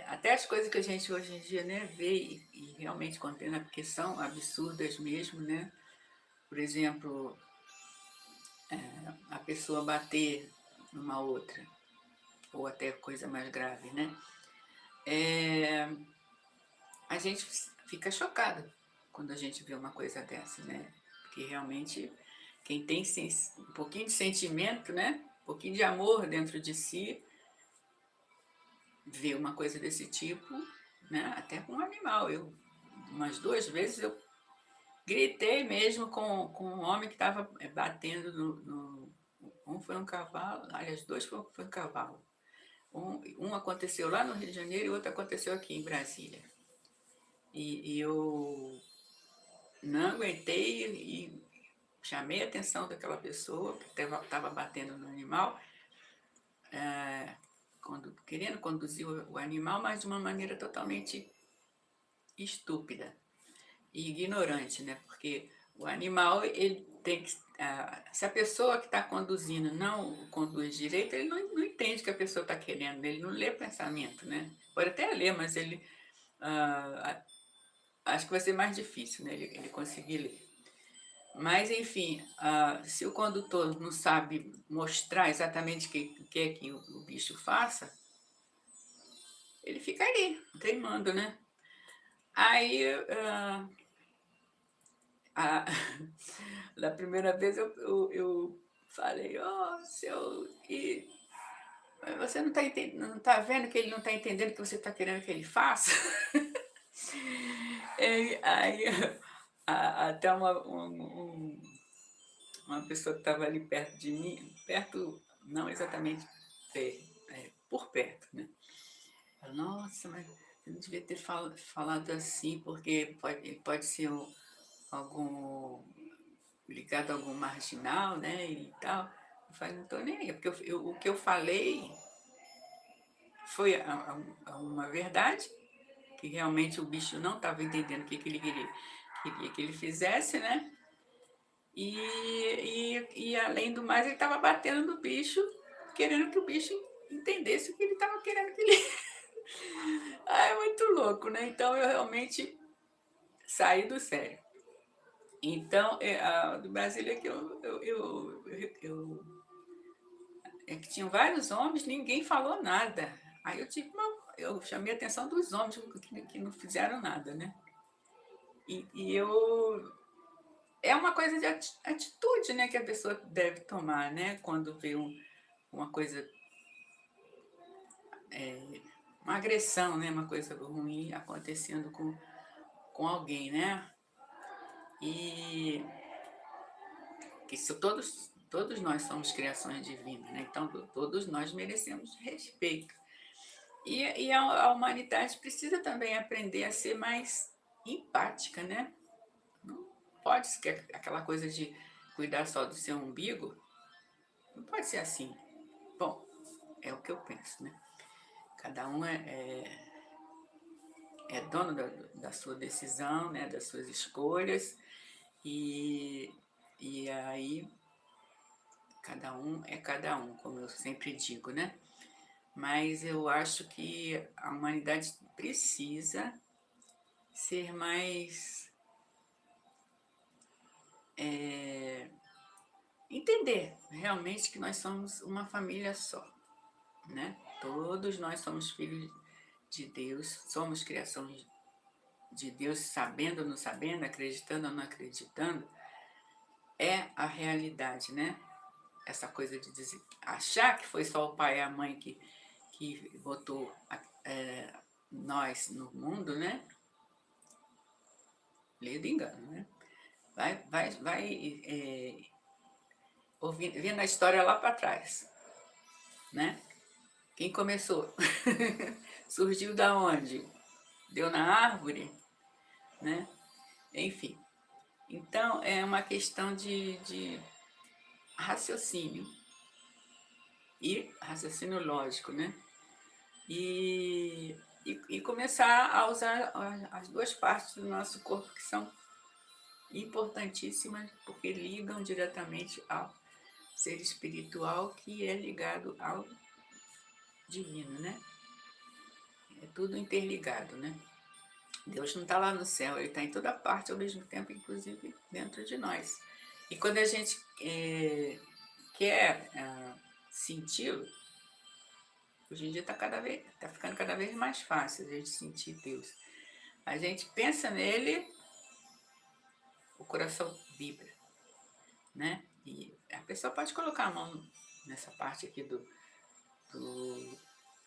Até as coisas que a gente hoje em dia, né, vê e realmente condena, porque são absurdas mesmo, né? Por exemplo, a pessoa bater numa outra, ou até coisa mais grave, né? A gente fica chocado quando a gente vê uma coisa dessa, né? Porque realmente quem tem um pouquinho de sentimento, né? Um pouquinho de amor dentro de si, vê uma coisa desse tipo, né? Até com um animal. Umas 2 vezes eu gritei mesmo com um homem que estava batendo um foi um cavalo, aliás, dois foi um cavalo. Um aconteceu lá no Rio de Janeiro e o outro aconteceu aqui em Brasília. E eu não aguentei e chamei a atenção daquela pessoa que estava batendo no animal, querendo conduzir o animal, mas de uma maneira totalmente estúpida e ignorante, né? Porque o animal, ele tem que... se a pessoa que está conduzindo não o conduz direito, ele não entende o que a pessoa está querendo, ele não lê pensamento, né? Pode até ler, mas ele... acho que vai ser mais difícil, né? Ele conseguir ler. Mas, enfim, se o condutor não sabe mostrar exatamente o que é que o bicho faça, ele fica ali, teimando, né? Aí, da primeira vez eu falei, seu... E você não tá vendo que ele não está entendendo o que você está querendo que ele faça? Aí, até uma pessoa que estava ali perto de mim, perto, não exatamente por perto, né? Falei, nossa, mas eu não devia ter falado assim, porque ele pode ser algum ligado a algum marginal, né, e tal. Eu falei, não estou nem aí, porque o que eu falei foi uma verdade, que realmente o bicho não estava entendendo o que ele queria que ele fizesse, né? E além do mais, ele estava batendo no bicho, querendo que o bicho entendesse o que ele estava querendo que ele... É muito louco, né? Então eu realmente saí do sério. Então, do Brasil é que é que tinham vários homens, ninguém falou nada. Aí eu chamei a atenção dos homens que não fizeram nada, né? E é uma coisa de atitude, né, que a pessoa deve tomar, né, quando vê uma coisa, uma agressão, né, uma coisa ruim acontecendo com alguém, né? E que todos nós somos criações divinas, né? Então todos nós merecemos respeito. E a humanidade precisa também aprender a ser mais empática, né? Não pode ser aquela coisa de cuidar só do seu umbigo, não pode ser assim. Bom, é o que eu penso, né? Cada um é dono da sua decisão, né? Das suas escolhas, e aí cada um é cada um, como eu sempre digo, né? Mas eu acho que a humanidade precisa ser mais... entender realmente que nós somos uma família só, né? Todos nós somos filhos de Deus, somos criações de Deus, sabendo ou não sabendo, acreditando ou não acreditando, é a realidade, né? Essa coisa de dizer, achar que foi só o pai e a mãe que botou nós no mundo, né? Ledo engano, né? Vai vendo a história lá para trás, né? Quem começou? Surgiu da onde? Deu na árvore, né? Enfim. Então, é uma questão de raciocínio e raciocínio lógico, né? E começar a usar as duas partes do nosso corpo que são importantíssimas porque ligam diretamente ao ser espiritual que é ligado ao divino, né? É tudo interligado, né? Deus não está lá no céu, ele está em toda parte ao mesmo tempo, inclusive dentro de nós. E quando a gente quer senti-lo, hoje em dia está ficando cada vez mais fácil a gente sentir Deus. A gente pensa nele, o coração vibra, né? E a pessoa pode colocar a mão nessa parte aqui do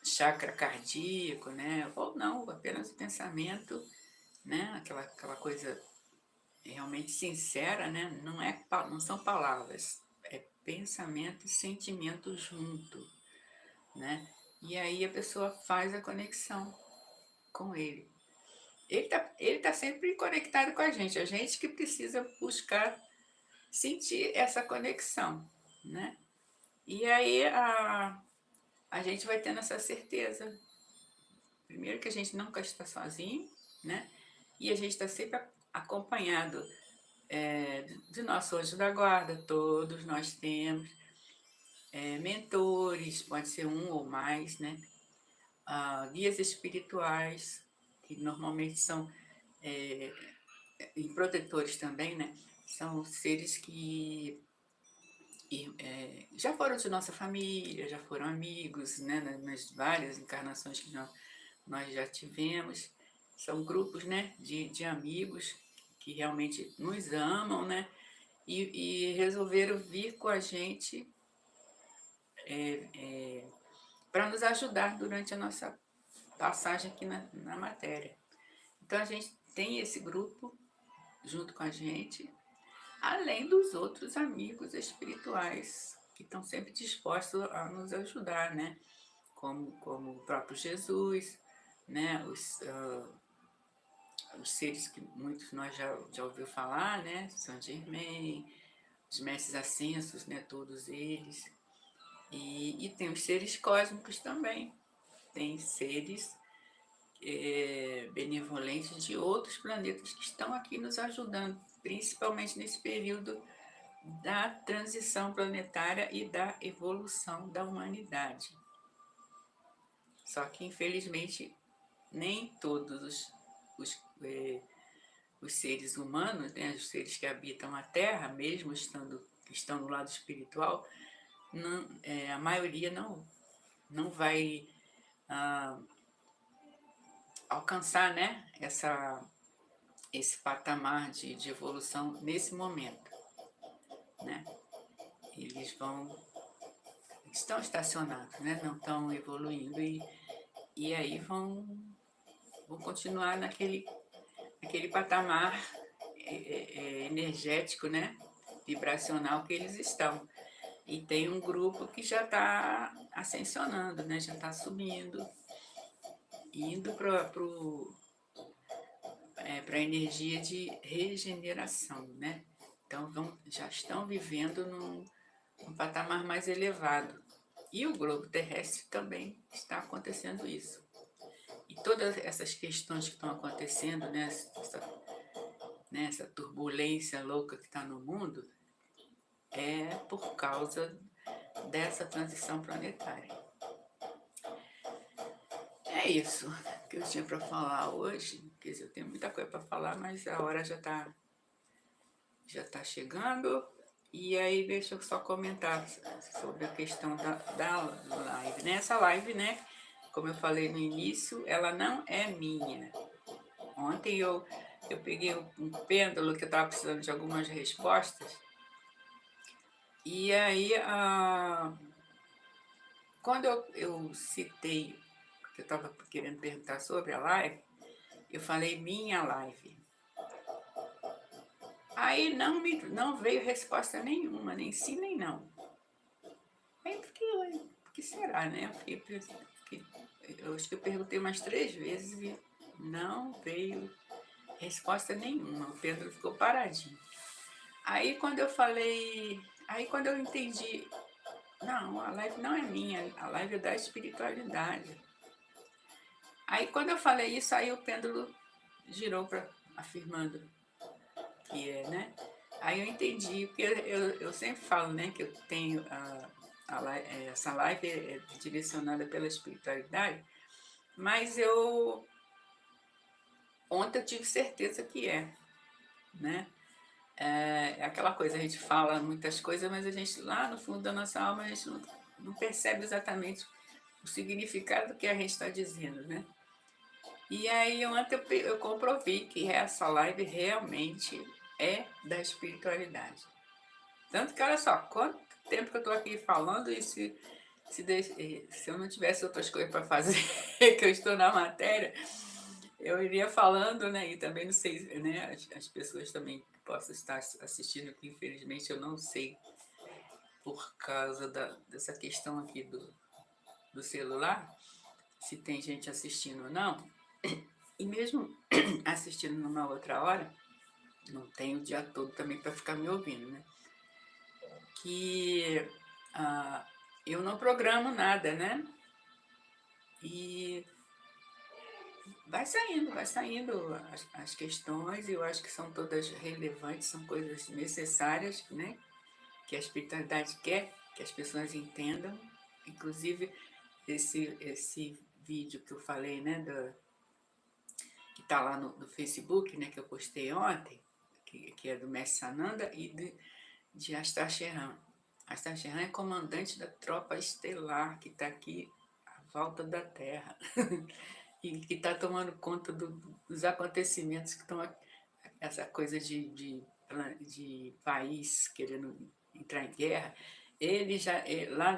chakra cardíaco, né? Ou não, apenas o pensamento, né? Aquela coisa realmente sincera, né? Não são palavras, é pensamento e sentimento junto, né? E aí a pessoa faz a conexão com ele. Ele tá sempre conectado com a gente que precisa buscar sentir essa conexão, né? E aí a gente vai tendo essa certeza. Primeiro que a gente nunca está sozinho, né? E a gente está sempre acompanhado de nosso anjo da guarda, todos nós temos mentores, pode ser um ou mais, né? Guias espirituais, que normalmente são é, e protetores também, né? São seres que já foram de nossa família, já foram amigos, né? Nas várias encarnações que nós já tivemos. São grupos, né? De amigos que realmente nos amam, né? E resolveram vir com a gente para nos ajudar durante a nossa passagem aqui na matéria. Então a gente tem esse grupo junto com a gente, além dos outros amigos espirituais que estão sempre dispostos a nos ajudar, né? Como o próprio Jesus, né? Os seres que muitos nós já ouviu falar, né? Saint Germain, os mestres ascensos, né? Todos eles. E tem os seres cósmicos também. Tem seres benevolentes de outros planetas que estão aqui nos ajudando, principalmente nesse período da transição planetária e da evolução da humanidade. Só que, infelizmente, nem todos os seres humanos, né, os seres que habitam a Terra, mesmo que estão no lado espiritual, a maioria não vai alcançar, né, esse patamar de evolução nesse momento, né? Eles estão estacionados, né? Não estão evoluindo e aí vão continuar naquele patamar energético, né? Vibracional que eles estão. E tem um grupo que já está ascensionando, né? Já está subindo, indo para a energia de regeneração, né? Então já estão vivendo num patamar mais elevado. E o globo terrestre também está acontecendo isso. E todas essas questões que estão acontecendo, né, essa turbulência louca que está no mundo, é por causa dessa transição planetária. É isso que eu tinha para falar hoje. Quer dizer, eu tenho muita coisa para falar, mas a hora já tá chegando. E aí deixa eu só comentar sobre a questão da live. Nessa live, né, como eu falei no início, ela não é minha. Ontem eu peguei um pêndulo que eu estava precisando de algumas respostas. E aí, quando eu citei, que eu estava querendo perguntar sobre a live, eu falei minha live. Aí não veio resposta nenhuma, nem sim nem não. Aí por que será, né? Eu acho que eu perguntei umas 3 vezes e não veio resposta nenhuma. O Pedro ficou paradinho. Aí quando eu entendi, não, a live não é minha, a live é da espiritualidade. Aí quando eu falei isso, aí o pêndulo girou afirmando que é, né? Aí eu entendi, porque eu sempre falo, né, que eu tenho essa live é direcionada pela espiritualidade, mas ontem eu tive certeza que né? É aquela coisa, a gente fala muitas coisas, mas a gente, lá no fundo da nossa alma, a gente não percebe exatamente o significado do que a gente está dizendo, né? E aí ontem eu comprovei que essa live realmente é da espiritualidade. Tanto que, olha só, quanto tempo que eu estou aqui falando e se eu não tivesse outras coisas para fazer, que eu estou na matéria, eu iria falando, né? E também não sei, né? As pessoas também que possam estar assistindo, que infelizmente eu não sei por causa dessa questão aqui do celular, se tem gente assistindo ou não. E mesmo assistindo numa outra hora, não tem o dia todo também para ficar me ouvindo, né? Que eu não programo nada, né? E vai saindo as questões, e eu acho que são todas relevantes, são coisas necessárias, né? Que a espiritualidade quer que as pessoas entendam. Inclusive, esse vídeo que eu falei, né? Que está lá no Facebook, né? Que eu postei ontem, que é do Mestre Sananda e de Astar Sheran. Astar Sheran é comandante da tropa estelar que está aqui à volta da Terra e que está tomando conta dos acontecimentos que estão, essa coisa de país querendo entrar em guerra. Ele já, lá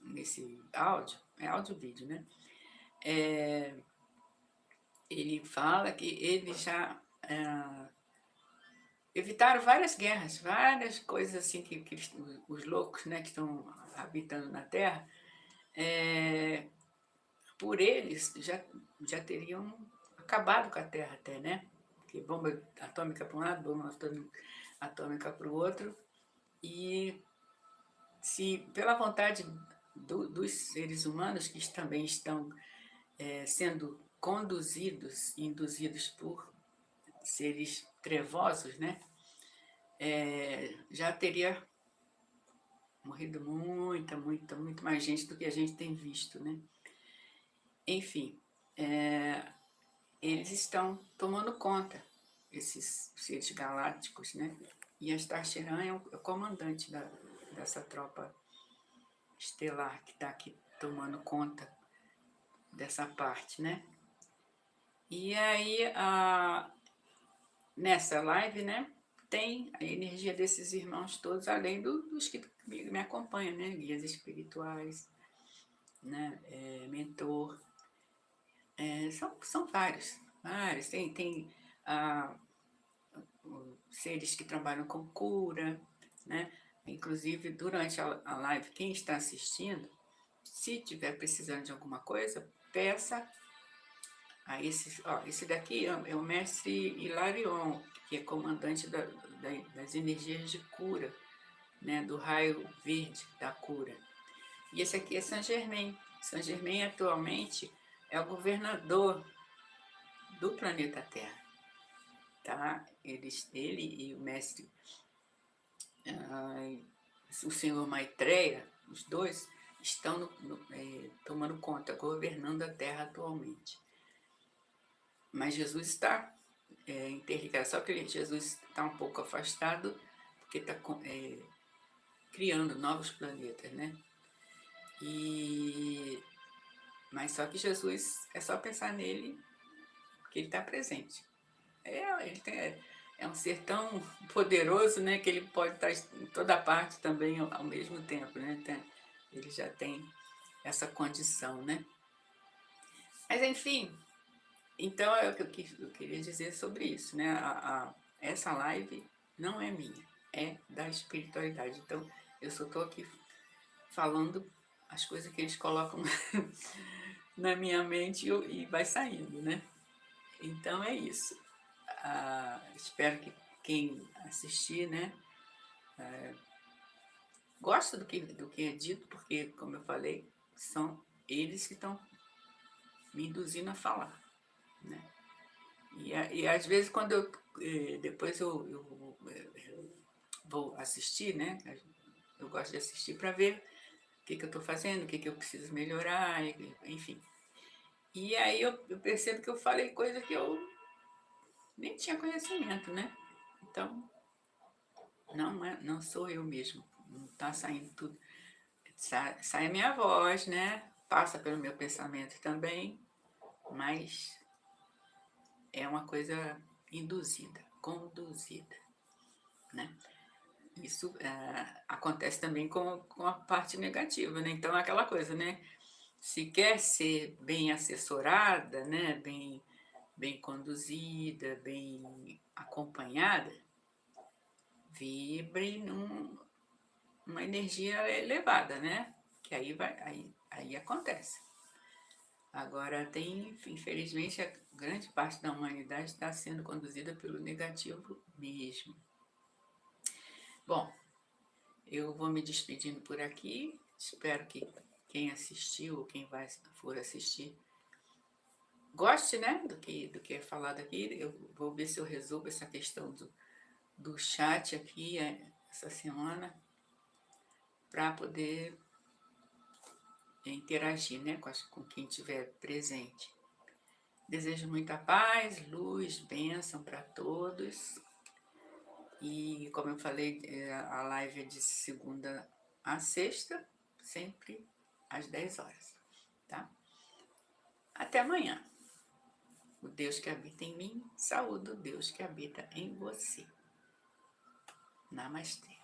nesse áudio, é áudio-vídeo, né? Ele fala que ele já evitaram várias guerras, várias coisas assim que os loucos, né, que estão habitando na Terra, por eles já teriam acabado com a Terra até, né? Porque bomba atômica para um lado, bomba atômica para o outro. E se pela vontade dos seres humanos, que também estão sendo conduzidos, induzidos por seres trevosos, né? Já teria morrido muito mais gente do que a gente tem visto, né? Enfim, eles estão tomando conta, esses seres galácticos, né? E a Star Sheran é o comandante dessa tropa estelar que está aqui tomando conta dessa parte, né? E aí, nessa live, né, tem a energia desses irmãos todos, além dos que me acompanham, né? Guias espirituais, né? Mentor. São vários. Tem seres que trabalham com cura, né? Inclusive, durante a live, quem está assistindo, se tiver precisando de alguma coisa, peça a esse daqui é o mestre Hilarion, que é comandante das energias de cura, né? Do raio verde da cura. E esse aqui é Saint Germain. Saint Germain, atualmente, é o governador do planeta Terra. Tá? Ele e o mestre, o senhor Maitreya, os dois, estão tomando conta, governando a Terra atualmente. Mas Jesus está interligado, só que Jesus está um pouco afastado, porque está criando novos planetas, né? Mas só que Jesus, é só pensar nele, que ele está presente. É um ser tão poderoso, né, que ele pode estar em toda parte também ao mesmo tempo, né? Ele já tem essa condição, né? Mas enfim, então é o que eu queria dizer sobre isso, né? Essa live não é minha, é da espiritualidade. Então eu só estou aqui falando as coisas que eles colocam na minha mente e vai saindo, né? Então é isso. Espero que quem assistir, né, goste do que é dito, porque, como eu falei, são eles que estão me induzindo a falar, né? E às vezes, quando depois eu vou assistir, né? Eu gosto de assistir para ver o que eu estou fazendo, o que eu preciso melhorar, enfim. E aí eu percebo que eu falei coisa que eu nem tinha conhecimento, né? Então, não sou eu mesmo, não está saindo tudo. Sai a minha voz, né? Passa pelo meu pensamento também, mas é uma coisa induzida, conduzida, né? Isso acontece também com a parte negativa, né? Então, é aquela coisa, né? Se quer ser bem assessorada, né? Bem conduzida, bem acompanhada, vibre numa energia elevada, né? Que aí acontece. Agora infelizmente, a grande parte da humanidade está sendo conduzida pelo negativo mesmo. Bom, eu vou me despedindo por aqui. Espero que quem assistiu ou quem for assistir goste, né, do que é falado aqui. Eu vou ver se eu resolvo essa questão do chat aqui essa semana para poder interagir, né, com quem estiver presente. Desejo muita paz, luz, bênção para todos. E, como eu falei, a live é de segunda a sexta, sempre às 10 horas, tá? Até amanhã. O Deus que habita em mim, saúde o Deus que habita em você. Namastê.